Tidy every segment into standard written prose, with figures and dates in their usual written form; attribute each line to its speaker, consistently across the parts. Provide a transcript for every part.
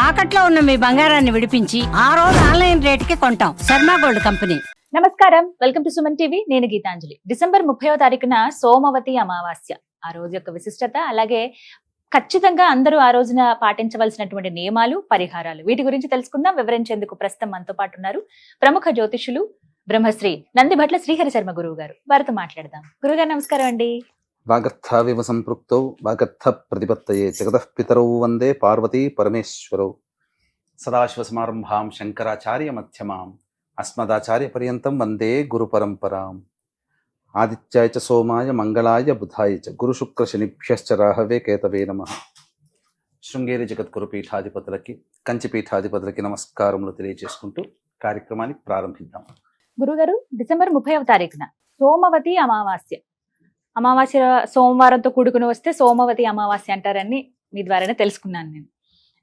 Speaker 1: తాకట్లో ఉన్న మీ బంగారాన్ని విడిపించి ఆ రోజు ఆన్లైన్ రేటుకి కొంటాం. Sharma gold company.
Speaker 2: నమస్కారం, వెల్కమ్ టు సుమన్ టీవీ. నేను గీతాంజలి. డిసెంబర్ 30వ తారీఖున సోమవతి అమావాస్య. ఆ రోజు యొక్క విశిష్టత, అలాగే ఖచ్చితంగా అందరూ ఆ రోజున పాటించవలసినటువంటి నియమాలు, పరిహారాలు, వీటి గురించి తెలుసుకుందాం. వివరించేందుకు ప్రస్తుతం మనతో పాటు ఉన్నారు ప్రముఖ జ్యోతిషులు బ్రహ్మశ్రీ నందిభట్ల శ్రీహరి శర్మ గురువు గారు. వారితో మాట్లాడదాం. గురుగారు నమస్కారం అండి.
Speaker 3: వాగర్థావివ సంపృక్తౌ వాగర్థ ప్రతిపత్తయే జగతః పితరౌ వందే పార్వతీ పరమేశ్వరౌ. సదాశివ సమారంభాం శంకరాచార్య మధ్యమాం అస్మదాచార్య పర్యంతం వందే గురు పరంపరాం. ఆదిత్యాయ చ సోమాయ మంగళాయ బుధాయ చ గురు శుక్ర శనిభ్యశ్చ రాహవే కేతవే నమః. శృంగేరి జగద్గురు పీఠాధిపతులకి, కంచి పీఠాధిపతులకి నమస్కారములు తెలియజేసుకుంటూ కార్యక్రమాన్ని ప్రారంభిద్దాం.
Speaker 2: గురుగారు, డిసెంబర్ 30వ తారీఖున సోమవతి అమావాస్య. అమావాస్య సోమవారంతో కూడుకుని వస్తే సోమవతి అమావాస్య అంటారని మీ ద్వారానే తెలుసుకున్నాను నేను.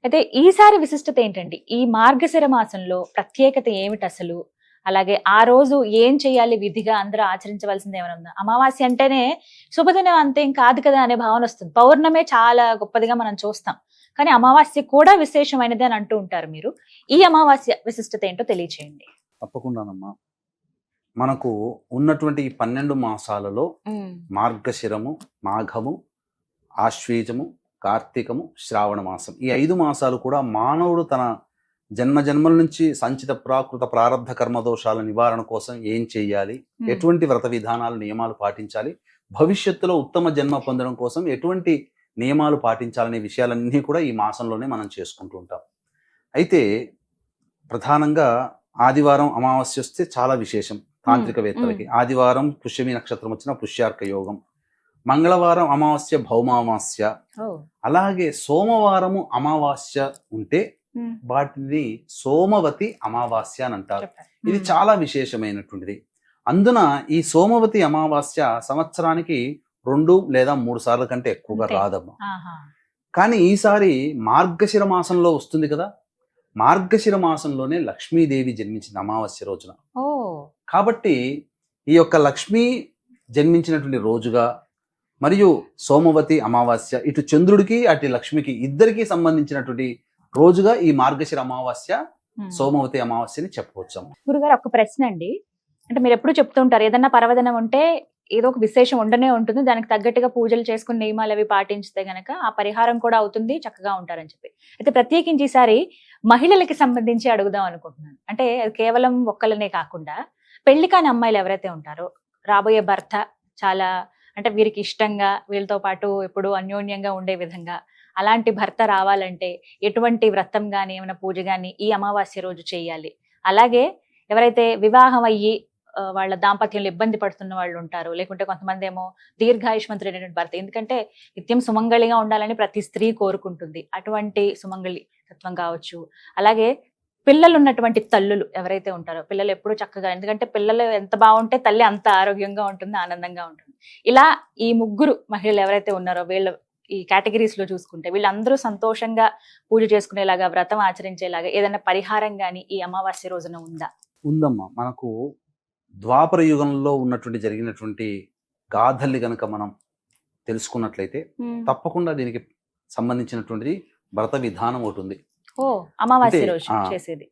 Speaker 2: అయితే ఈసారి విశిష్టత ఏంటండి? ఈ మార్గశిర మాసంలో ప్రత్యేకత ఏమిటి అసలు? అలాగే ఆ రోజు ఏం చేయాలి, విధిగా అందరూ ఆచరించవలసింది ఏమైనా ఉందా? అమావాస్య అంటేనే శుభదినం అంతేం కాదు కదా అనే భావన వస్తుంది. పౌర్ణమే చాలా గొప్పదిగా మనం చూస్తాం, కానీ అమావాస్య కూడా విశేషమైనది అని అంటూ ఉంటారు మీరు. ఈ అమావాస్య విశిష్టత ఏంటో తెలియచేయండి.
Speaker 3: తప్పకుండానమ్మా. మనకు ఉన్నటువంటి ఈ 12 మాసాలలో మార్గశిరము, మాఘము, ఆశ్వీజము, కార్తీకము, శ్రావణ మాసం, ఈ 5 మాసాలు కూడా మానవుడు తన జన్మల నుంచి సంచిత ప్రాకృత ప్రారంధ కర్మదోషాల నివారణ కోసం ఏం చేయాలి, ఎటువంటి వ్రత విధానాలు, నియమాలు పాటించాలి, భవిష్యత్తులో ఉత్తమ జన్మ పొందడం కోసం ఎటువంటి నియమాలు పాటించాలనే విషయాలన్నీ కూడా ఈ మాసంలోనే మనం చేసుకుంటూ ఉంటాం. అయితే ప్రధానంగా ఆదివారం అమావాస్య వస్తే చాలా విశేషం తాంత్రికవేత్తలకి. ఆదివారం పుష్యమి నక్షత్రం వచ్చిన పుష్యార్క యోగం, మంగళవారం అమావాస్య భౌమామాస్య, అలాగే సోమవారము అమావాస్య ఉంటే వాటిని సోమవతి అమావాస్య అని అంటారు. ఇది చాలా విశేషమైనటువంటిది. అందున ఈ సోమవతి అమావాస్య సంవత్సరానికి 2 లేదా 3 సార్ల కంటే ఎక్కువగా రాదమ్మా. కానీ ఈసారి మార్గశిర మాసంలో వస్తుంది కదా. మార్గశిర మాసంలోనే లక్ష్మీదేవి జన్మించింది అమావాస్య రోజున. కాబట్టి ఈ యొక్క లక్ష్మీ జన్మించినటువంటి రోజుగా మరియు సోమవతి అమావాస్య, ఇటు చంద్రుడికి అటు లక్ష్మికి ఇద్దరికి సంబంధించినటువంటి రోజుగా ఈ మార్గశిర అమావాస్య సోమవతి అమావాస్యని చెప్పవచ్చు.
Speaker 2: గురుగారు, ఒక ప్రశ్న అండి. అంటే మీరు ఎప్పుడు చెప్తూ ఉంటారు, ఏదన్నా పర్వదినం ఉంటే ఏదో ఒక విశేషం ఉండనే ఉంటుంది, దానికి తగ్గట్టుగా పూజలు చేసుకుని నియమాలు అవి పాటించితే గనక ఆ పరిహారం కూడా అవుతుంది, చక్కగా ఉంటారని చెప్పి. అయితే ప్రత్యేకించి ఈసారి మహిళలకి సంబంధించి అడుగుదాం అనుకుంటున్నాను. అంటే కేవలం ఒక్కళ్ళనే కాకుండా పెళ్లి కాని అమ్మాయిలు ఎవరైతే ఉంటారో, రాబోయే భర్త చాలా అంటే వీరికి ఇష్టంగా, వీళ్ళతో పాటు ఎప్పుడు అన్యోన్యంగా ఉండే విధంగా అలాంటి భర్త రావాలంటే ఎటువంటి వ్రతం కానీ ఏమైనా పూజ కానీ ఈ అమావాస్య రోజు చేయాలి. అలాగే ఎవరైతే వివాహం అయ్యి వాళ్ళ దాంపత్యంలో ఇబ్బంది పడుతున్న వాళ్ళు ఉంటారు, లేకుంటే కొంతమంది ఏమో దీర్ఘాయుష్మంతుడైనటువంటి భర్త, ఎందుకంటే నిత్యం సుమంగళిగా ఉండాలని ప్రతి స్త్రీ కోరుకుంటుంది. అటువంటి సుమంగళి తత్వం కావచ్చు. అలాగే పిల్లలు ఉన్నటువంటి తల్లులు ఎవరైతే ఉంటారో, పిల్లలు ఎప్పుడు చక్కగా, ఎందుకంటే పిల్లలు ఎంత బాగుంటే తల్లి అంత ఆరోగ్యంగా ఉంటుంది, ఆనందంగా ఉంటుంది. ఇలా ఈ 3 మహిళలు ఎవరైతే ఉన్నారో వీళ్ళ ఈ కేటగిరీస్ లో చూసుకుంటే వీళ్ళందరూ సంతోషంగా పూజ చేసుకునేలాగా, వ్రతం ఆచరించేలాగా ఏదైనా పరిహారం గాని ఈ అమావాస్య రోజున ఉందా?
Speaker 3: ఉందమ్మా. మనకు ద్వాపర యుగంలో ఉన్నటువంటి జరిగినటువంటి గాథల్ని గనక మనం తెలుసుకున్నట్లయితే తప్పకుండా దీనికి సంబంధించినటువంటిది వ్రత విధానం ఒకటి ఉంది.
Speaker 2: అమావాస్య రోజు చేసేది.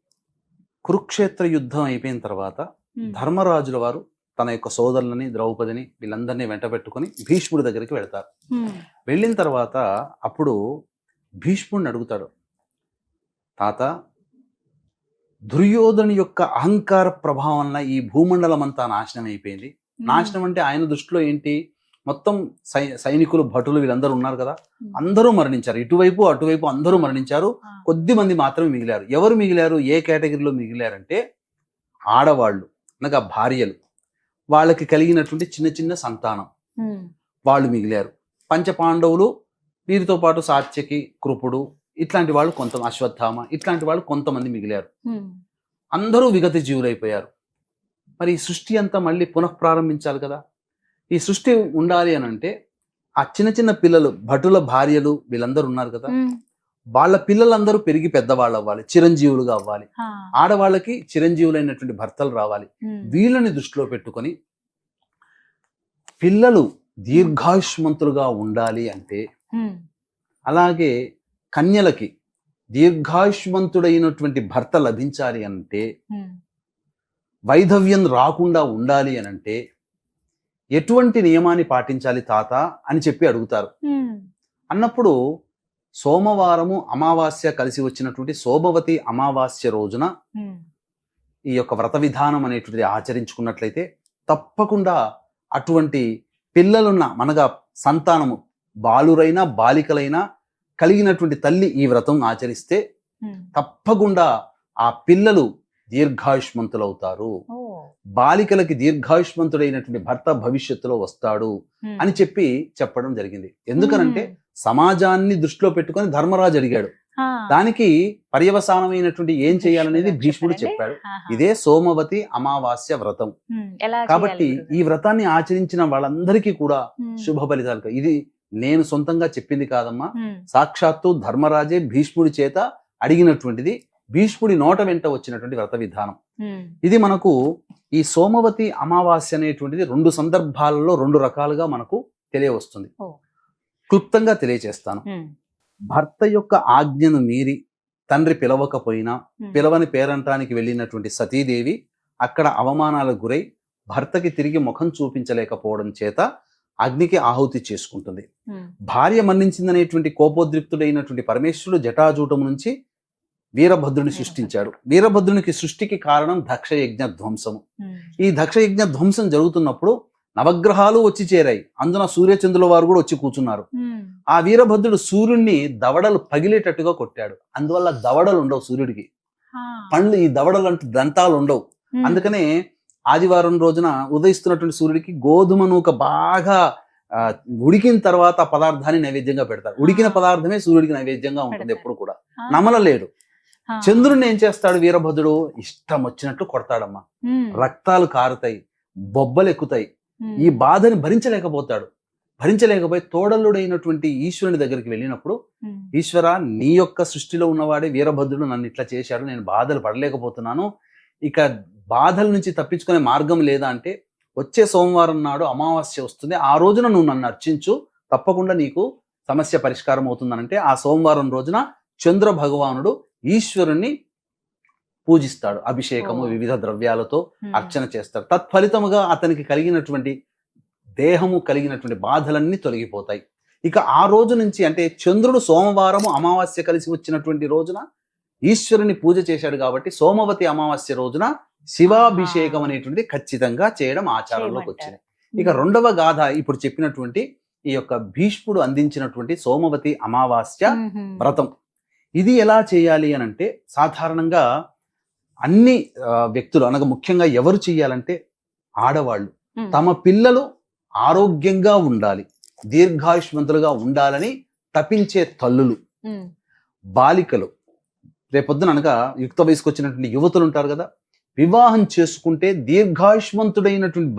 Speaker 3: కురుక్షేత్ర యుద్ధం అయిపోయిన తర్వాత ధర్మరాజుల వారు తన యొక్క సోదరులని, ద్రౌపదిని, వీళ్ళందరినీ వెంట పెట్టుకుని భీష్ముడి దగ్గరికి వెళ్తారు. వెళ్ళిన తర్వాత అప్పుడు భీష్ముడిని అడుగుతాడు, తాత, దుర్యోధను యొక్క అహంకార ప్రభావం వల్ల ఈ భూమండలం అంతా నాశనం అయిపోయింది. నాశనం అంటే ఆయన దృష్టిలో ఏంటి, మొత్తం సైనికులు, భటులు వీళ్ళందరూ ఉన్నారు కదా, అందరూ మరణించారు. ఇటువైపు అటువైపు అందరూ మరణించారు. కొద్ది మంది మాత్రమే మిగిలారు. ఎవరు మిగిలారు, ఏ కేటగిరీలో మిగిలారంటే ఆడవాళ్ళు, అనగా భార్యలు, వాళ్ళకి కలిగినటువంటి చిన్న చిన్న సంతానం, వాళ్ళు మిగిలారు. పంచపాండవులు, వీరితో పాటు సాత్యకి, కృపుడు, ఇట్లాంటి వాళ్ళు కొంత, అశ్వత్థామ, ఇట్లాంటి వాళ్ళు కొంతమంది మిగిలారు. అందరూ విగత జీవులైపోయారు. మరి ఈ సృష్టి అంతా మళ్ళీ పునఃప్రారంభించాలి కదా. ఈ సృష్టి ఉండాలి అని అంటే ఆ చిన్న చిన్న పిల్లలు, భటుల భార్యలు, వీళ్ళందరూ ఉన్నారు కదా, వాళ్ళ పిల్లలందరూ పెరిగి పెద్దవాళ్ళు అవ్వాలి, చిరంజీవులుగా అవ్వాలి. ఆడవాళ్ళకి చిరంజీవులైనటువంటి భర్తలు రావాలి. వీళ్ళని దృష్టిలో పెట్టుకొని పిల్లలు దీర్ఘాయుష్మంతులుగా ఉండాలి అంటే, అలాగే కన్యలకి దీర్ఘాయుష్మంతుడైనటువంటి భర్త లభించాలి అంటే, వైధవ్యం రాకుండా ఉండాలి అని అంటే ఎటువంటి నియమాన్ని పాటించాలి తాత అని చెప్పి అడుగుతారు. అన్నప్పుడు సోమవారము అమావాస్య కలిసి వచ్చినటువంటి సోమవతి అమావాస్య రోజున ఈ యొక్క వ్రత విధానం అనేటువంటిది ఆచరించుకున్నట్లయితే తప్పకుండా అటువంటి పిల్లలున్న మనగా సంతానము బాలురైనా బాలికలైనా కలిగినటువంటి తల్లి ఈ వ్రతం ఆచరిస్తే తప్పకుండా ఆ పిల్లలు దీర్ఘాయుష్మంతులవుతారు. బాలికలకి దీర్ఘాయుష్మంతుడైనటువంటి భర్త భవిష్యత్తులో వస్తాడు అని చెప్పడం జరిగింది. ఎందుకనంటే సమాజాన్ని దృష్టిలో పెట్టుకొని ధర్మరాజు అడిగాడు. దానికి పర్యవసానమైనటువంటి ఏం చేయాలనేది భీష్ముడు చెప్పాడు. ఇదే సోమవతి అమావాస్య వ్రతం. కాబట్టి ఈ వ్రతాన్ని ఆచరించిన వాళ్ళందరికీ కూడా శుభ ఫలితాలు. ఇది నేను సొంతంగా చెప్పింది కాదమ్మా, సాక్షాత్తు ధర్మరాజే భీష్ముడి చేత అడిగినటువంటిది, భీష్ముడి నోట వెంట వచ్చినటువంటి వ్రత విధానం. ఇది మనకు ఈ సోమవతి అమావాస్య అనేటువంటిది 2 సందర్భాలలో 2 రకాలుగా మనకు తెలియవస్తుంది. క్లుప్తంగా తెలియచేస్తాను. భర్త యొక్క ఆజ్ఞను మీరి తండ్రి పిలవకపోయినా పిలవని పేరంటానికి వెళ్ళినటువంటి సతీదేవి అక్కడ అవమానాలకు గురై భర్తకి తిరిగి ముఖం చూపించలేకపోవడం చేత అగ్నికి ఆహుతి చేసుకుంటుంది. భార్య మరణించిందనేటువంటి కోపోద్రిక్తుడైనటువంటి పరమేశ్వరుడు జటాజూటం నుంచి వీరభద్రుని సృష్టించాడు. వీరభద్రునికి సృష్టికి కారణం దక్షయజ్ఞ ధ్వంసము. ఈ దక్షయజ్ఞ ధ్వంసం జరుగుతున్నప్పుడు నవగ్రహాలు వచ్చి చేరాయి. అందున సూర్యచంద్రుల వారు కూడా వచ్చి కూర్చున్నారు. ఆ వీరభద్రుడు సూర్యుడిని దవడలు పగిలేటట్టుగా కొట్టాడు. అందువల్ల దవడలు ఉండవు సూర్యుడికి, పండ్లు ఈ దవడలు అంటే దంతాలు ఉండవు. అందుకనే ఆదివారం రోజున ఉదయిస్తున్నటువంటి సూర్యుడికి గోధుమ నూక బాగా ఉడికిన తర్వాత పదార్థాన్ని నైవేద్యంగా పెడతారు. ఉడికిన పదార్థమే సూర్యుడికి నైవేద్యంగా ఉంటుంది ఎప్పుడు కూడా. నమలలేడు. చంద్రుడిని ఏం చేస్తాడు వీరభద్రుడు? ఇష్టం వచ్చినట్లు కొడతాడమ్మా. రక్తాలు కారుతాయి, బొబ్బలు ఎక్కుతాయి. ఈ బాధని భరించలేకపోయి తోడలుడైనటువంటి ఈశ్వరుని దగ్గరికి వెళ్ళినప్పుడు, ఈశ్వర, నీ యొక్క సృష్టిలో ఉన్నవాడే వీరభద్రుడు నన్ను ఇట్లా చేశాడు, నేను బాధలు పడలేకపోతున్నాను, ఇక బాధల నుంచి తప్పించుకునే మార్గం లేదా అంటే, వచ్చే సోమవారం నాడు అమావాస్య వస్తుంది, ఆ రోజున నువ్వు నన్ను అర్చించు, తప్పకుండా నీకు సమస్య పరిష్కారం అవుతుందనంటే ఆ సోమవారం రోజున చంద్ర భగవానుడు ఈశ్వరుణ్ణి పూజిస్తాడు. అభిషేకము వివిధ ద్రవ్యాలతో అర్చన చేస్తాడు. తత్ఫలితముగా అతనికి కలిగినటువంటి దేహము కలిగినటువంటి బాధలన్నీ తొలగిపోతాయి. ఇక ఆ రోజు నుంచి అంటే చంద్రుడు సోమవారము అమావాస్య కలిసి వచ్చినటువంటి రోజున ఈశ్వరుని పూజ చేశాడు కాబట్టి సోమవతి అమావాస్య రోజున శివాభిషేకం అనేటువంటిది ఖచ్చితంగా చేయడం ఆచారంలోకి వచ్చింది. ఇక 2వ గాథ ఇప్పుడు చెప్పినటువంటి ఈ యొక్క భీష్ముడు అందించినటువంటి సోమవతి అమావాస్య వ్రతం. ఇది ఎలా చేయాలి అని అంటే, సాధారణంగా అన్ని వ్యక్తులు అనగా ముఖ్యంగా ఎవరు చేయాలంటే ఆడవాళ్ళు తమ పిల్లలు ఆరోగ్యంగా ఉండాలి, దీర్ఘాయుష్మంతులుగా ఉండాలని తపించే తల్లులు, బాలికలు, రేపొద్దున అనగా యుక్త వయసుకు వచ్చినటువంటి యువతులు ఉంటారు కదా, వివాహం చేసుకుంటే దీర్ఘాయుష్మంతుడైనటువంటి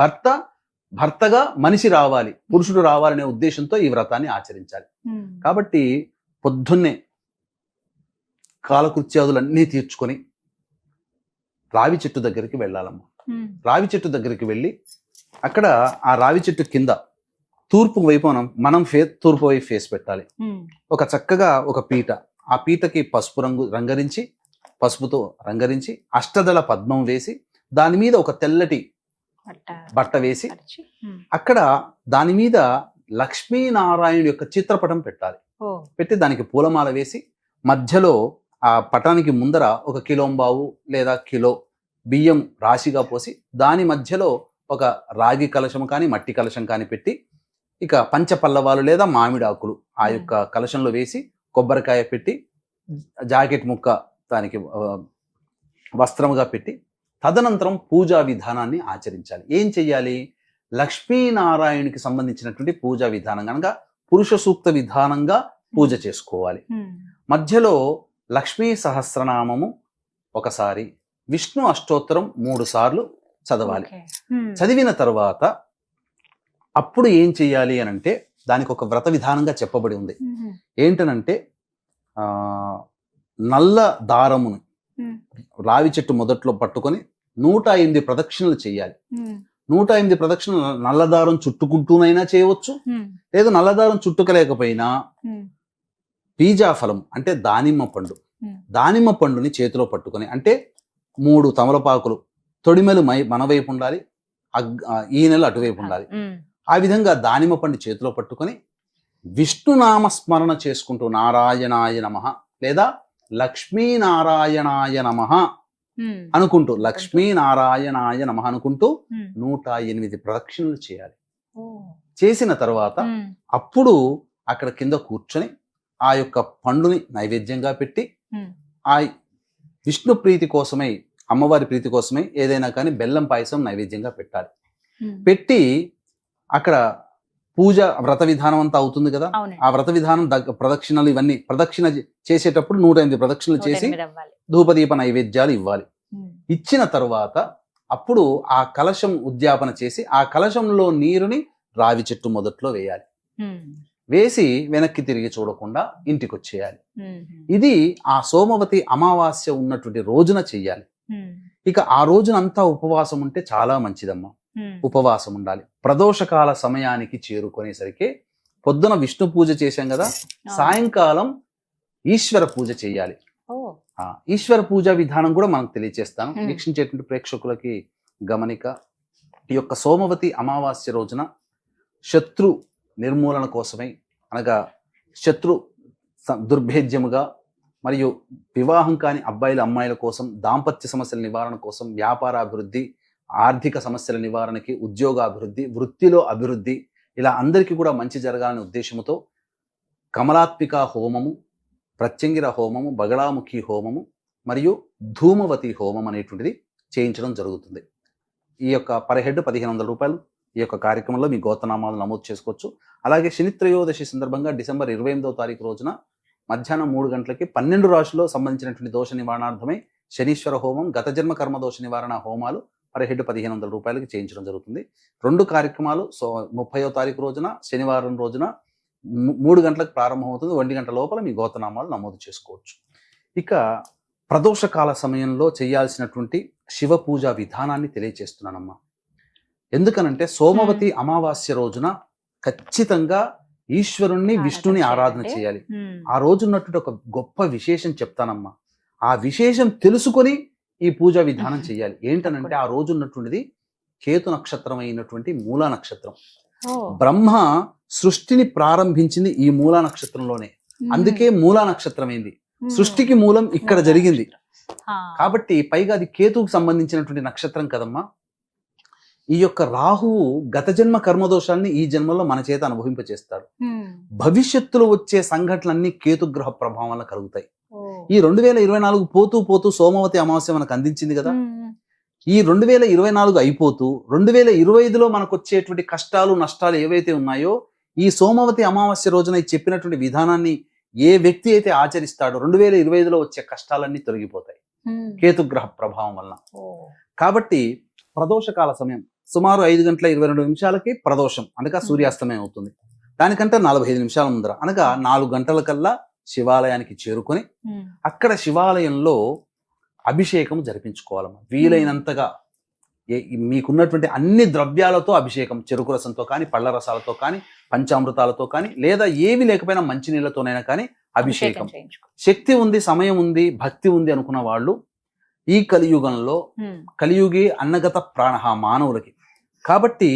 Speaker 3: భర్తగా మనిషి రావాలి, పురుషుడు రావాలనే ఉద్దేశంతో ఈ వ్రతాన్ని ఆచరించాలి. కాబట్టి పొద్దున్నే కాలకృత్యాదులన్నీ తీర్చుకొని రావి చెట్టు దగ్గరికి వెళ్ళాలమ్మా. రావి చెట్టు దగ్గరికి వెళ్ళి అక్కడ ఆ రావి చెట్టు కింద తూర్పు వైపు మనం తూర్పు వైపు ఫేస్ పెట్టాలి. ఒక చక్కగా ఒక పీట, ఆ పీటకి పసుపుతో రంగరించి అష్టదళ పద్మం వేసి దాని మీద ఒక తెల్లటి బట్ట వేసి అక్కడ దాని మీద లక్ష్మీనారాయణుడి యొక్క చిత్రపటం పెట్టాలి. పెట్టి దానికి పూలమాల వేసి మధ్యలో ఆ పటానికి ముందర 1 కిలోంబావు లేదా కిలో బియ్యం రాశిగా పోసి దాని మధ్యలో ఒక రాగి కలశం కానీ మట్టి కలశం కానీ పెట్టి ఇక పంచపల్లవాలు లేదా మామిడి ఆకులు ఆ యొక్క కలశంలో వేసి కొబ్బరికాయ పెట్టి జాకెట్ ముక్క దానికి వస్త్రముగా పెట్టి తదనంతరం పూజా విధానాన్ని ఆచరించాలి. ఏం చెయ్యాలి? లక్ష్మీనారాయణునికి సంబంధించినటువంటి పూజా విధానం కనుక పురుష సూక్త విధానంగా పూజ చేసుకోవాలి. మధ్యలో లక్ష్మీ సహస్రనామము ఒకసారి, విష్ణు అష్టోత్తరం 3 సార్లు చదవాలి. చదివిన తర్వాత అప్పుడు ఏం చెయ్యాలి అని అంటే, దానికి ఒక వ్రత విధానంగా చెప్పబడి ఉంది. ఏంటనంటే నల్ల దారమును రావి చెట్టు మొదట్లో పట్టుకొని 108 ప్రదక్షిణలు చేయాలి. 108 ప్రదక్షిణలు నల్లదారం చుట్టుకుంటూనైనా చేయవచ్చు, లేదు నల్లదారం చుట్టుకోలేకపోయినా పీజాఫలం అంటే దానిమ్మ పండు దానిమ్మ పండుని చేతిలో పట్టుకొని, అంటే 3 తమలపాకులు, తొడిమెలు మన వైపు ఉండాలి, ఈనెలు అటువైపు ఉండాలి. ఆ విధంగా దానిమ్మ పండు చేతిలో పట్టుకొని విష్ణునామ స్మరణ చేసుకుంటూ నారాయణాయ నమః లేదా లక్ష్మీనారాయణాయ నమః అనుకుంటూ, లక్ష్మీనారాయణాయ నమః అనుకుంటూ 108 ప్రదక్షిణలు చేయాలి. చేసిన తర్వాత అప్పుడు అక్కడ కింద కూర్చొని ఆ యొక్క పండుని నైవేద్యంగా పెట్టి, ఆ విష్ణు ప్రీతి కోసమై, అమ్మవారి ప్రీతి కోసమై ఏదైనా కానీ బెల్లం పాయసం నైవేద్యంగా పెట్టాలి. పెట్టి అక్కడ పూజ వ్రత విధానం అంతా అవుతుంది కదా, ఆ వ్రత విధానం ప్రదక్షిణలు ఇవన్నీ ప్రదక్షిణ చేసేటప్పుడు 108 ప్రదక్షిణలు చేసి ధూపదీప నైవేద్యాలు ఇవ్వాలి. ఇచ్చిన తర్వాత అప్పుడు ఆ కలశం ఉద్యాపన చేసి ఆ కలశంలో నీరుని రావి చెట్టు మొదట్లో వేయాలి. వేసి వెనక్కి తిరిగి చూడకుండా ఇంటికి వచ్చేయాలి. ఇది ఆ సోమవతి అమావాస్య ఉన్నటువంటి రోజున చెయ్యాలి. ఇక ఆ రోజునంతా ఉపవాసం ఉంటే చాలా మంచిదమ్మా. ఉపవాసం ఉండాలి. ప్రదోషకాల సమయానికి చేరుకునేసరికి పొద్దున విష్ణు పూజ చేశాం కదా, సాయంకాలం ఈశ్వర పూజ చేయాలి. ఈశ్వర పూజ విధానం కూడా మనకు తెలియజేస్తాను. వీక్షించేటువంటి ప్రేక్షకులకి గమనిక. ఈ యొక్క సోమవతి అమావాస్య రోజున శత్రు నిర్మూలన కోసమై, అనగా శత్రు దుర్భేద్యముగా, మరియు వివాహం కాని అబ్బాయిల అమ్మాయిల కోసం, దాంపత్య సమస్యల నివారణ కోసం, వ్యాపార అభివృద్ధి, ఆర్థిక సమస్యల నివారణకి, ఉద్యోగ అభివృద్ధి, వృత్తిలో అభివృద్ధి, ఇలా అందరికీ కూడా మంచి జరగాలనే ఉద్దేశంతో కమలాత్మిక హోమము, ప్రత్యంగిర హోమము, బగళాముఖి హోమము మరియు ధూమవతి హోమం అనేటువంటిది చేయించడం జరుగుతుంది. ఈ యొక్క పర్ హెడ్ 1500 రూపాయలు. ఈ యొక్క కార్యక్రమంలో మీ గోత్రనామాలు నమోదు చేసుకోవచ్చు. అలాగే శని త్రయోదశి సందర్భంగా డిసెంబర్ 28వ తారీఖు రోజున మధ్యాహ్నం 3 గంటలకి 12 రాశుల్లో సంబంధించినటువంటి దోష నివారణార్థమై శనీశ్వర హోమం, గత జన్మ కర్మ దోష నివారణ హోమాలు పర్ హెడ్ 1500 రూపాయలకి చేయించడం జరుగుతుంది. 2 కార్యక్రమాలు 30వ తారీఖు రోజున శనివారం రోజున 3 గంటలకు ప్రారంభమవుతుంది. 1 గంట లోపల మీ గోత్రనామాలు నమోదు చేసుకోవచ్చు. ఇక ప్రదోషకాల సమయంలో చేయాల్సినటువంటి శివ పూజ విధానాన్ని తెలియజేస్తున్నానమ్మా. ఎందుకనంటే సోమవతి అమావాస్య రోజున ఖచ్చితంగా ఈశ్వరుణ్ణి, విష్ణుని ఆరాధన చేయాలి. ఆ రోజు ఉన్నటువంటి ఒక గొప్ప విశేషం చెప్తానమ్మా. ఆ విశేషం తెలుసుకొని ఈ పూజా విధానం చేయాలి. ఏంటనంటే ఆ రోజు ఉన్నటువంటిది కేతు నక్షత్రం అయినటువంటి మూలా నక్షత్రం. బ్రహ్మ సృష్టిని ప్రారంభించింది ఈ మూలా నక్షత్రంలోనే. అందుకే మూలా నక్షత్రం అయింది. సృష్టికి మూలం ఇక్కడ జరిగింది కాబట్టి, పైగా అది కేతువుకు సంబంధించినటువంటి నక్షత్రం కదమ్మా. ఈ యొక్క రాహువు గత జన్మ కర్మదోషాన్ని ఈ జన్మలో మన చేత అనుభవింపచేస్తాడు. భవిష్యత్తులో వచ్చే సంఘటనలన్నీ కేతుగ్రహ ప్రభావం వల్ల కలుగుతాయి. ఈ 2024 పోతూ పోతూ సోమవతి అమావాస్య మనకు అందించింది కదా. ఈ 2024 అయిపోతూ 2025లో మనకు వచ్చేటువంటి కష్టాలు, నష్టాలు ఏవైతే ఉన్నాయో, ఈ సోమవతి అమావాస్య రోజున చెప్పినటువంటి విధానాన్ని ఏ వ్యక్తి అయితే ఆచరిస్తాడో 2025లో వచ్చే కష్టాలన్నీ తొలగిపోతాయి కేతుగ్రహ ప్రభావం వలన. కాబట్టి ప్రదోషకాల సమయం సుమారు 5:22 ప్రదోషం అనగా సూర్యాస్తమయం అవుతుంది. దానికంటే 45 నిమిషాల ముందర అనగా 4 గంటల కల్లా శివాలయానికి చేరుకొని అక్కడ శివాలయంలో అభిషేకం జరిపించుకోవాలమ్మా. వీలైనంతగా మీకున్నటువంటి అన్ని ద్రవ్యాలతో అభిషేకం, చెరుకు రసంతో కానీ, పళ్ళ రసాలతో కానీ, పంచామృతాలతో కానీ, లేదా ఏవి లేకపోయినా మంచినీళ్లతోనైనా కానీ అభిషేకం. శక్తి ఉంది, సమయం ఉంది, భక్తి ఉంది అనుకున్న వాళ్ళు ఈ కలియుగంలో, కలియుగి అన్నగత ప్రాణ మానవులకి కాబట్టి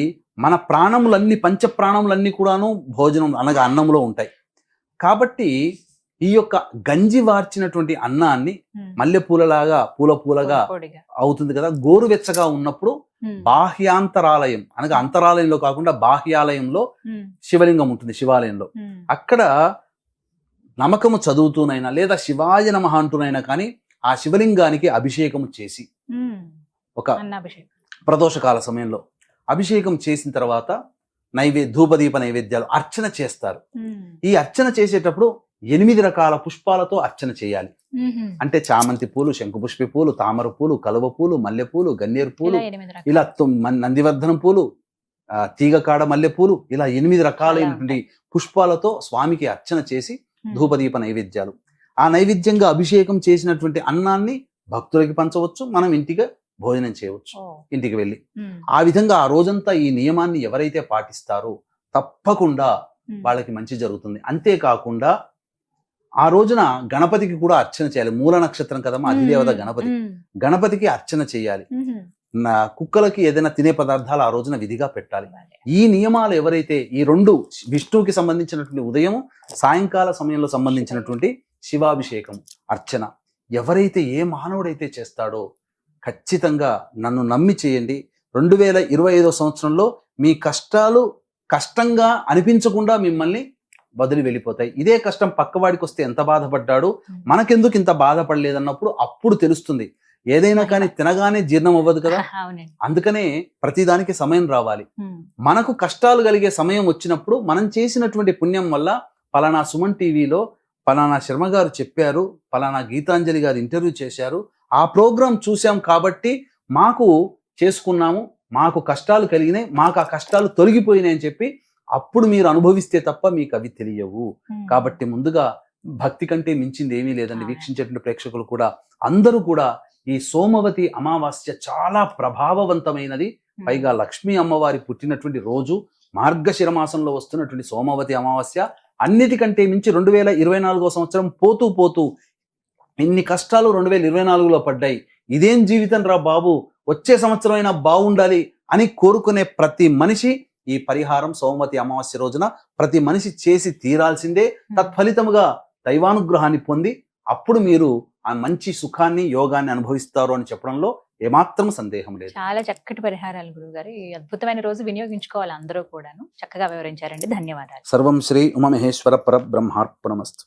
Speaker 3: మన ప్రాణములన్నీ, పంచ ప్రాణములన్నీ కూడాను భోజనం అనగా అన్నంలో ఉంటాయి. కాబట్టి ఈ యొక్క గంజి వార్చినటువంటి అన్నాన్ని మల్లెపూలలాగా పూలగా అవుతుంది కదా, గోరువెచ్చగా ఉన్నప్పుడు బాహ్యాంతరాలయం అనగా అంతరాలయంలో కాకుండా బాహ్యాలయంలో శివలింగం ఉంటుంది. శివాలయంలో అక్కడ నమకము చదువుతూనైనా లేదా శివాయ నమః అంటూనైనా కానీ ఆ శివలింగానికి అభిషేకం చేసి, ఒక ప్రదోషకాల సమయంలో అభిషేకం చేసిన తర్వాత ధూపదీప నైవేద్యాలు అర్చన చేస్తారు. ఈ అర్చన చేసేటప్పుడు 8 రకాల పుష్పాలతో అర్చన చేయాలి. అంటే చామంతి పూలు, శంకుపుష్పి పూలు, తామర పూలు, కలువ పూలు, మల్లె పూలు, గన్నేరు పూలు, ఇలా నందివర్ధనం పూలు, తీగకాడ మల్లె పూలు, ఇలా 8 రకాలైనటువంటి పుష్పాలతో స్వామికి అర్చన చేసి ధూపదీప నైవేద్యాలు. ఆ నైవేద్యంగా అభిషేకం చేసినటువంటి అన్నాన్ని భక్తులకి పంచవచ్చు, మనం ఇంటికి భోజనం చేయవచ్చు ఇంటికి వెళ్ళి. ఆ విధంగా ఆ రోజంతా ఈ నియమాన్ని ఎవరైతే పాటిస్తారో తప్పకుండా వాళ్ళకి మంచి జరుగుతుంది. అంతేకాకుండా ఆ రోజున గణపతికి కూడా అర్చన చేయాలి. మూల నక్షత్రం కదమ్మా, అధిదేవత గణపతి. గణపతికి అర్చన చేయాలి. కుక్కలకి ఏదైనా తినే పదార్థాలు ఆ రోజున విధిగా పెట్టాలి. ఈ నియమాలు ఎవరైతే ఈ రెండు విష్ణువుకి సంబంధించినటువంటి ఉదయం సాయంకాల సమయంలో సంబంధించినటువంటి శివాభిషేకం అర్చన ఎవరైతే ఏ మానవుడైతే చేస్తాడో ఖచ్చితంగా నన్ను నమ్మి చేయండి. 2025 సంవత్సరంలో మీ కష్టాలు కష్టంగా అనిపించకుండా మిమ్మల్ని వదిలి వెళ్ళిపోతాయి. ఇదే కష్టం పక్కవాడికి వస్తే ఎంత బాధపడ్డాడో మనకెందుకు ఇంత బాధపడలేదన్నప్పుడు అప్పుడు తెలుస్తుంది. ఏదైనా కానీ తినగానే జీర్ణం అవ్వదు కదా, అందుకనే ప్రతిదానికి సమయం రావాలి. మనకు కష్టాలు కలిగే సమయం వచ్చినప్పుడు మనం చేసినటువంటి పుణ్యం వల్ల పలానా సుమన్ టీవీలో పలానా శర్మ గారు చెప్పారు, పలానా గీతాంజలి గారు ఇంటర్వ్యూ చేశారు, ఆ ప్రోగ్రాం చూసాం కాబట్టి మాకు చేసుకున్నాము, మాకు కష్టాలు కలిగినాయి, మాకు ఆ కష్టాలు తొలగిపోయినాయి అని చెప్పి అప్పుడు మీరు అనుభవిస్తే తప్ప మీకు అవి తెలియవు. కాబట్టి ముందుగా భక్తి కంటే మించింది ఏమీ లేదండి. వీక్షించేటువంటి ప్రేక్షకులు కూడా అందరూ కూడా ఈ సోమవతి అమావాస్య చాలా ప్రభావవంతమైనది. పైగా లక్ష్మీ అమ్మవారి పుట్టినటువంటి రోజు, మార్గశిర మాసంలో వస్తున్నటువంటి సోమవతి అమావాస్య అన్నిటికంటే మించి 2024 సంవత్సరం పోతూ పోతూ ఇన్ని కష్టాలు 2024లో పడ్డాయి, ఇదేం జీవితం రా బాబు, వచ్చే సంవత్సరం అయినా బాగుండాలి అని కోరుకునే ప్రతి మనిషి ఈ పరిహారం సోమవతి అమావాస్య రోజున ప్రతి మనిషి చేసి తీరాల్సిందే. తత్ఫలితముగా దైవానుగ్రహాన్ని పొంది అప్పుడు మీరు ఆ మంచి సుఖాన్ని యోగాన్ని అనుభవిస్తారు అని చెప్పడంలో ఏమాత్రం సందేహం లేదు.
Speaker 2: చాలా చక్కటి పరిహారాలు గురుగారు. ఈ అద్భుతమైన రోజు వినియోగించుకోవాలి అందరూ కూడాను. చక్కగా వివరించారండి. ధన్యవాదాలు.
Speaker 3: సర్వం శ్రీ ఉమామహేశ్వర పరబ్రహ్మార్పణమస్తు.